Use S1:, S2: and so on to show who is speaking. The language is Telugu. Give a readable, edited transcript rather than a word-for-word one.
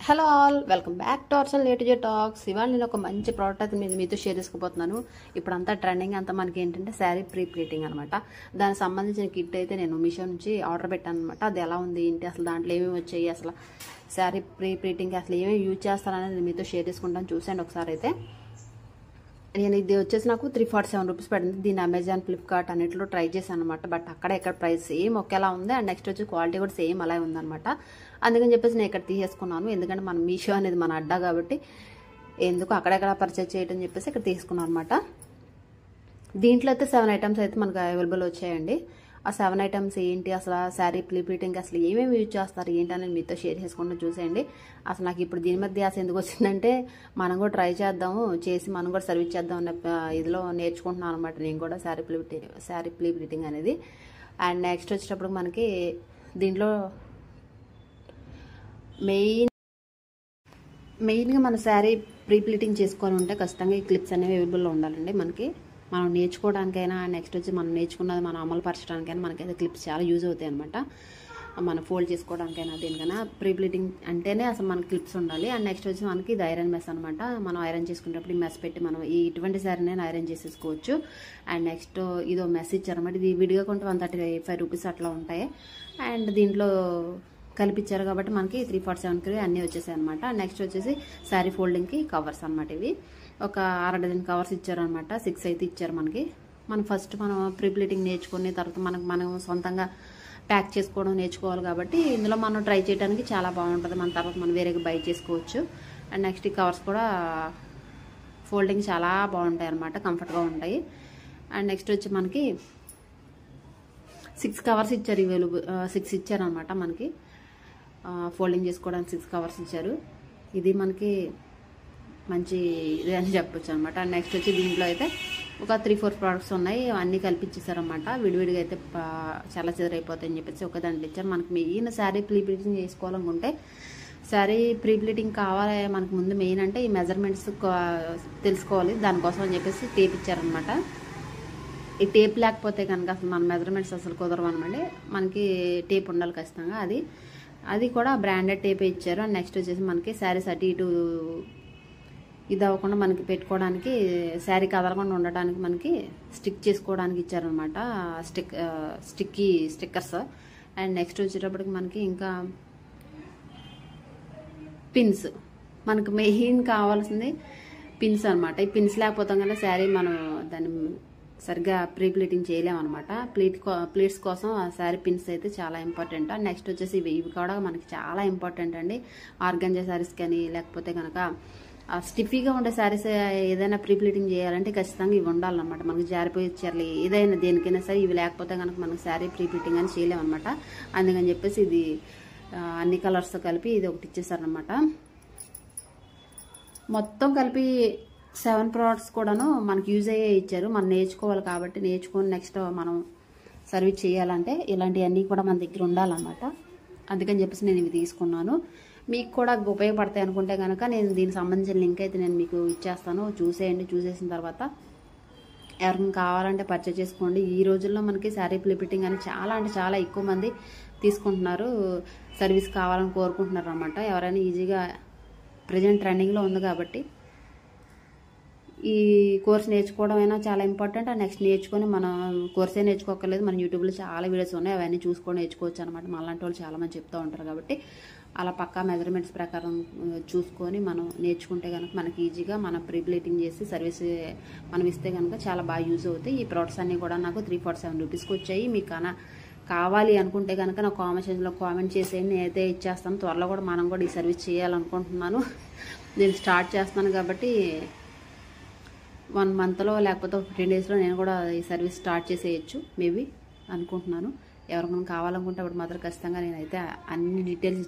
S1: Hello all, welcome back to our channel A to Z talks. ఇవాళ నేను ఒక మంచి ప్రోడక్ట్ అయితే మీతో షేర్ చేసుకోబోతున్నాను. ఇప్పుడు అంతా ట్రెండింగ్ అంతా మనకి ఏంటంటే శారీ ప్రీ ప్లీటింగ్ అనమాట. దానికి సంబంధించిన కిట్ అయితే నేను మీషో నుంచి ఆర్డర్ పెట్టాను అనమాట. అది ఎలా ఉంది ఏంటి, అసలు దాంట్లో ఏమేమి వచ్చాయి, అసలు శారీ ప్రీ ప్లీటింగ్ అసలు ఏమేమి యూజ్ చేస్తానని నేను మీతో షేర్ చేసుకుంటాను. చూసండి ఒకసారి. అయితే నేను ఇది వచ్చేసి నాకు 347 రూపీస్ పడింది. దీన్ని అమెజాన్, ఫ్లిప్కార్ట్ అన్నింటిలో ట్రై చేశాను అనమాట. బట్ అక్కడ ఇక్కడ ప్రైస్ సేమ్ ఒకేలా ఉంది. అండ్ నెక్స్ట్ వచ్చి క్వాలిటీ కూడా సేమ్ అలా ఉందన్నమాట. అందుకని చెప్పేసి నేను ఇక్కడ తీసేసుకున్నాను. ఎందుకంటే మన మీషో అనేది మన అడ్డా కాబట్టి ఎందుకు అక్కడెక్కడ పర్చేజ్ చేయటం చెప్పేసి ఇక్కడ తీసుకున్నాను అనమాట. దీంట్లో అయితే 7 ఐటమ్స్ అయితే మనకు అవైలబుల్ వచ్చాయండి. ఆ 7 ఐటమ్స్ ఏంటి, అసలు శారీ ప్రీ ప్లీటింగ్ అసలు ఏమేమి యూజ్ చేస్తారు ఏంటి అని మీతో షేర్ చేసుకుంటూ చూసేయండి. అసలు నాకు ఇప్పుడు దీని మీద ధ్యాస ఎందుకు వచ్చిందంటే మనం కూడా ట్రై చేద్దాము, చేసి మనం కూడా సర్వీస్ చేద్దాం అనే ఇదిలో నేర్చుకుంటున్నాను అనమాట. నేను కూడా శారీ ప్రీ ప్లీటింగ్ అనేది. అండ్ నెక్స్ట్ వచ్చేటప్పుడు మనకి దీంట్లో మెయిన్గా మన శారీ ప్రీ ప్లీటింగ్ చేసుకోవాలి ఉంటే ఖచ్చితంగా ఈ క్లిప్స్ అనేవి అవైలబుల్లో ఉండాలండి. మనం నేర్చుకోవడానికైనా, నెక్స్ట్ వచ్చి మనం నేర్చుకున్నది మనం అమలు పరచడానికైనా మనకైతే క్లిప్స్ చాలా యూజ్ అవుతాయి అనమాట. మనం ఫోల్డ్ చేసుకోవడానికైనా దేనికైనా ప్రీ ప్లీటింగ్ అంటేనే అసలు మనకి క్లిప్స్ ఉండాలి. అండ్ నెక్స్ట్ వచ్చి మనకి ఇది ఐరన్ మెస్ అనమాట. మనం ఐరన్ చేసుకునేటప్పుడు ఈ మెస్ పెట్టి మనం ఇటువంటి శారీని ఐరన్ చేసేసుకోవచ్చు. అండ్ నెక్స్ట్ ఇదో మెస్ ఇచ్చారనమాట. ఇది విడిగా కొంటే 135 రూపీస్ అట్లా ఉంటాయి. అండ్ దీంట్లో కలిపిచ్చారు కాబట్టి మనకి 347కి అన్నీ వచ్చేసాయి అనమాట. నెక్స్ట్ వచ్చేసి శారీ ఫోల్డింగ్కి కవర్స్ అనమాట. ఇవి ఒక 6 డజన్ కవర్స్ ఇచ్చారనమాట. 6 అయితే ఇచ్చారు మనకి. మనం ఫస్ట్ ప్రీ ప్లీటింగ్ నేర్చుకుని తర్వాత మనం సొంతంగా ప్యాక్ చేసుకోవడం నేర్చుకోవాలి కాబట్టి ఇందులో మనం ట్రై చేయడానికి చాలా బాగుంటుంది. మన తర్వాత మనం వేరేగా బై చేసుకోవచ్చు. అండ్ నెక్స్ట్ ఈ కవర్స్ కూడా ఫోల్డింగ్ చాలా బాగుంటాయి అనమాట, కంఫర్ట్గా ఉంటాయి. అండ్ నెక్స్ట్ వచ్చి మనకి 6 కవర్స్ ఇచ్చారు. 6 ఇచ్చారు అనమాట మనకి. ఫోల్డింగ్ చేసుకోవడానికి 6 కవర్స్ ఇచ్చారు. ఇది మనకి మంచి ఇది అని చెప్పొచ్చు అనమాట. నెక్స్ట్ వచ్చి దీంట్లో అయితే ఒక 3-4 ప్రోడక్ట్స్ ఉన్నాయి. అన్నీ కల్పించేసారనమాట. విడివిడిగా అయితే చాలా చెదరైపోతాయని చెప్పేసి ఒక దాంట్లో ఇచ్చారు. మనకి మెయిన్ శారీ ప్రీ ప్లీటింగ్ చేసుకోవాలనుకుంటే, శారీ ప్రీ ప్లీటింగ్ కావాలి మనకు ముందు మెయిన్ అంటే ఈ మెజర్మెంట్స్ తెలుసుకోవాలి. దానికోసం అని చెప్పేసి టేప్ ఇచ్చారనమాట. ఈ టేప్ లేకపోతే కనుక అసలు మన మెజర్మెంట్స్ అసలు కుదరవు అనమాట. మనకి టేప్ ఉండాలి ఖచ్చితంగా. అది కూడా బ్రాండెడ్ టేపే ఇచ్చారు. అండ్ నెక్స్ట్ వచ్చేసి మనకి శారీస్ అటు ఇటు ఇది అవ్వకుండా మనకి పెట్టుకోవడానికి, శారీ కదలకుండా ఉండడానికి మనకి స్టిక్ చేసుకోవడానికి ఇచ్చారనమాట. స్టిక్కర్స్. అండ్ నెక్స్ట్ వచ్చేటప్పటికి మనకి ఇంకా పిన్స్. మనకు మెయిన్ కావాల్సింది పిన్స్ అనమాట. ఈ పిన్స్ లేకపోతే కనుక శారీ మనం దాన్ని సరిగ్గా ప్రీ ప్లీటింగ్ చేయలేమన్నమాట. ప్లీట్స్ కోసం ఆ శారీ పిన్స్ అయితే చాలా ఇంపార్టెంట్. అండ్ నెక్స్ట్ వచ్చేసి ఇవి కూడా మనకి చాలా ఇంపార్టెంట్ అండి. ఆర్గంజా శారీస్ కానీ లేకపోతే కనుక స్టిఫీగా ఉండే శారీస్ ఏదైనా ప్రీ ప్లీటింగ్ చేయాలంటే ఖచ్చితంగా ఇవి ఉండాలన్నమాట. మనకి జారిపోయి చీరలు ఏదైనా దేనికైనా సరే ఇవి లేకపోతే కనుక మనకి శారీ ప్రీ ప్లీటింగ్ అని చేయలేమన్నమాట. అందుకని చెప్పేసి ఇది అన్ని కలర్స్తో కలిపి ఇది ఒకటి ఇచ్చేసారనమాట. మొత్తం కలిపి 7 ప్రోడక్ట్స్ కూడాను మనకి యూజ్ అయ్యే ఇచ్చారు. మనం నేర్చుకోవాలి కాబట్టి నేర్చుకొని నెక్స్ట్ మనం సర్వీస్ చేయాలంటే ఇలాంటివన్నీ కూడా మన దగ్గర ఉండాలన్నమాట. అందుకని చెప్పేసి నేను ఇవి తీసుకున్నాను. మీకు కూడా ఉపయోగపడతాయి అనుకుంటే కనుక నేను దీనికి సంబంధించిన లింక్ అయితే నేను మీకు ఇచ్చేస్తాను. చూసేయండి. చూసేసిన తర్వాత ఎవరికైనా కావాలంటే పర్చేజ్ చేసుకోండి. ఈ రోజుల్లో మనకి శారీ ప్రీ ప్లీటింగ్ అని చాలా అంటే చాలా ఎక్కువ మంది తీసుకుంటున్నారు. సర్వీస్ కావాలని కోరుకుంటున్నారు అనమాట. ఎవరైనా ఈజీగా ప్రజెంట్ ట్రెండింగ్లో ఉంది కాబట్టి ఈ కోర్స్ నేర్చుకోవడం అయినా చాలా ఇంపార్టెంట్. నెక్స్ట్ నేర్చుకొని మనం కోర్సే నేర్చుకోకర్లేదు, మన యూట్యూబ్లో చాలా వీడియోస్ ఉన్నాయి, అవన్నీ చూసుకొని నేర్చుకోవచ్చు అనమాట. మనలాంటి వాళ్ళు చాలామంది చెప్తూ ఉంటారు కాబట్టి అలా పక్కా మెజర్మెంట్స్ ప్రకారం చూసుకొని మనం నేర్చుకుంటే కనుక మనకి ఈజీగా మన ప్రీ ప్లీటింగ్ చేసి సర్వీస్ మనం ఇస్తే కనుక చాలా బాగా యూజ్ అవుతాయి. ఈ ప్రోడక్ట్స్ అన్నీ కూడా నాకు 347 రూపీస్కి వచ్చాయి. మీకు కావాలి అనుకుంటే కనుక నా కామెంట్ సెక్షన్లో కామెంట్ చేసేయండి, నేనైతే ఇచ్చేస్తాను. త్వరలో కూడా మనం కూడా ఈ సర్వీస్ చేయాలనుకుంటున్నాను. నేను స్టార్ట్ చేస్తున్నాను కాబట్టి 1 మంత్లో లేకపోతే 15 డేస్లో నేను కూడా ఈ సర్వీస్ స్టార్ట్ చేసేయచ్చు మేబీ అనుకుంటున్నాను. ఎవరికైనా కావాలనుకుంటే అప్పుడు మాత్రం ఖచ్చితంగా నేనైతే అన్ని డీటెయిల్స్